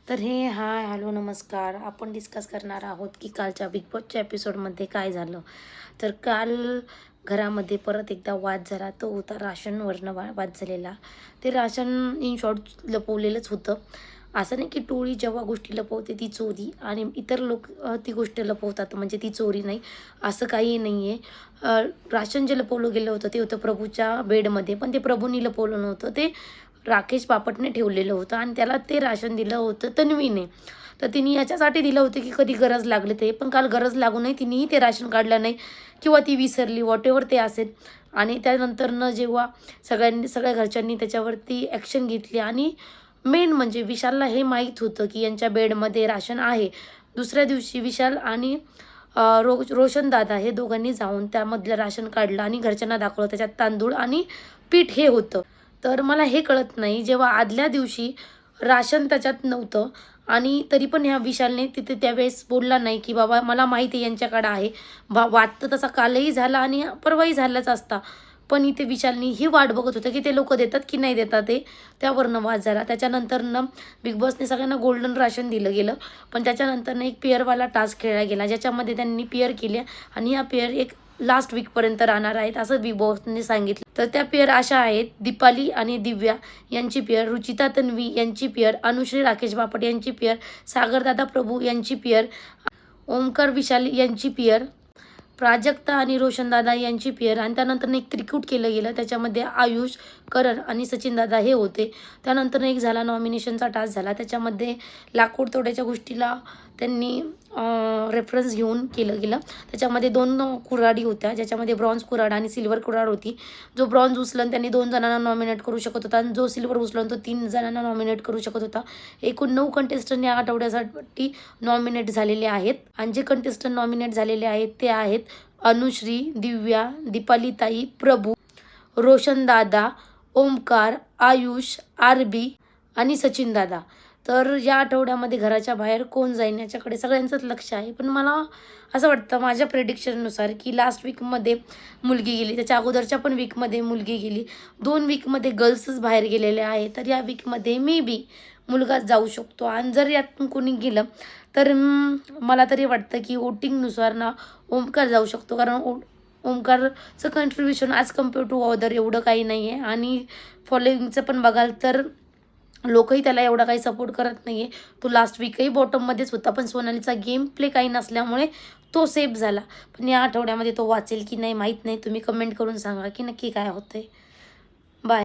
तर hi hello नमस्कार. आपण डिस्कस करणार आहोत की कालच्या बिग बॉसच्या एपिसोडमध्ये काय झालं. तर काल घरामध्ये परत एकदा वाद झाला. तो होता राशनवरनं वाद झालेला. ते राशन इन शॉर्ट लपवलेलंच होतं. असं नाही की टोळी जेव्हा गोष्टी लपवते ती चोरी आणि इतर लोक ती गोष्ट लपवतात म्हणजे ती चोरी नाही, असं काही नाही आहे. राशन जे लपवलं गेलं होतं ते होतं प्रभूच्या बेडमध्ये, पण ते प्रभूंनी लपवलं नव्हतं, ते राकेश बापटने ठेवलेलं होतं आणि त्याला ते राशन दिलं होतं तन्वीने. तर तिने याच्यासाठी दिलं होतं की कधी गरज लागली ते, पण काल गरज लागूनही तिनेही ते राशन काढलं नाही किंवा ती विसरली, व्हॉटेवर ते असेल. आणि त्यानंतरनं जेव्हा सगळ्या घरच्यांनी त्याच्यावरती ॲक्शन घेतली आणि मेन म्हणजे विशालला हे माहीत होतं की यांच्या बेडमध्ये राशन आहे. दुसऱ्या दिवशी विशाल आणि रोशन दादा हे दोघांनी जाऊन त्यामधलं राशन काढलं आणि घरच्यांना दाखवलं. त्याच्यात तांदूळ आणि पीठ हे होतं. तर मला हे कळत नाही, जेव्हा आदल्या दिवशी राशन त्याच्यात नव्हतं आणि तरी पण ह्या विशालने तिथे त्यावेळेस बोलला नाही की बाबा मला माहिती आहे यांच्याकडे आहे. वाद तर तसा कालही झाला आणि परवाही झालाच असता. पण इथे विशालनी ही वाट बघत होतं की ते लोक देतात की नाही देतात ते, त्यावरनं वाद झाला. त्याच्यानंतरनं बिग बॉसने सगळ्यांना गोल्डन राशन दिलं गेलं. पण त्याच्यानंतरनं एक पेअरवाला टास्क खेळला गेला, ज्याच्यामध्ये त्यांनी पेअर केले आणि ह्या पेअर एक लास्ट वीकपर्यंत राहणार आहेत असं बिग बॉसने सांगितलं. तर त्या पेअर अशा आहेत: दीपाली आणि दिव्या यांची पेअर, रुचिता तन्वी यांची पेअर, अनुश्री राकेश बापट यांची पेअर, सागरदादा प्रभू यांची पेअर, ओमकार विशाल यांची पेअर, प्राजक्ता आणि रोशनदादा यांची पेअर. आणि त्यानंतर एक त्रिकूट केलं गेलं, त्याच्यामध्ये आयुष, करण आणि सचिनदादा हे होते. त्यानंतर एक झाला नॉमिनेशनचा टास्क झाला, त्याच्यामध्ये लाकूड तोड्याच्या गोष्टीला त्यांनी रेफरन्स घेऊन केलं गेलं. त्याच्यामध्ये 2 कुऱ्हाडी होत्या, ज्याच्यामध्ये ब्रॉन्झ कुऱ्हाड आणि सिल्वर कुऱ्हाड होती. जो ब्रॉन्झ उचलन त्यांनी 2 जणांना नॉमिनेट करू शकत होता आणि जो सिल्वर उचलन तो 3 जणांना नॉमिनेट करू शकत होता. एकूण 9 कंटेस्टंट या आठवड्यासाठी नॉमिनेट झालेले आहेत आणि जे कंटेस्टंट नॉमिनेट झालेले आहेत ते आहेत अनुश्री, दिव्या, दीपालीताई, प्रभू, रोशनदादा, ओमकार, आयुष, आरबी आणि सचिनदादा. तर या आठवड्यामध्ये घराच्या बाहेर कोण जाईल याच्याकडे सगळ्यांचंच लक्ष आहे. पण मला असं वाटतं माझ्या प्रेडिक्शननुसार की लास्ट वीकमध्ये मुलगी गेली, त्याच्या अगोदरच्या पण वीकमध्ये मुलगी गेली, 2 वीकमध्ये गर्ल्सच बाहेर गेलेले आहे. तर या वीकमध्ये मे बी मुलगाच जाऊ शकतो. आणि जर यातून कोणी गेलं तर मला तरी वाटतं की वोटिंगनुसार ना ओमकार जाऊ शकतो, कारण ओमकारचं contribution as compare to other एवढं काही नाही आहे. आणि फॉलोइंगचं पण बघाल तर लोकही त्याला एवढा काही सपोर्ट करत नाही आहे. तो लास्ट वीकही बॉटममध्येच होता, पण सोनालीचा गेम प्ले काही नसल्यामुळे तो सेफ झाला. पण या आठवड्यामध्ये तो वाचेल की नाही माहीत नाही. तुम्ही कमेंट करून सांगा की नक्की काय होतंय. बाय.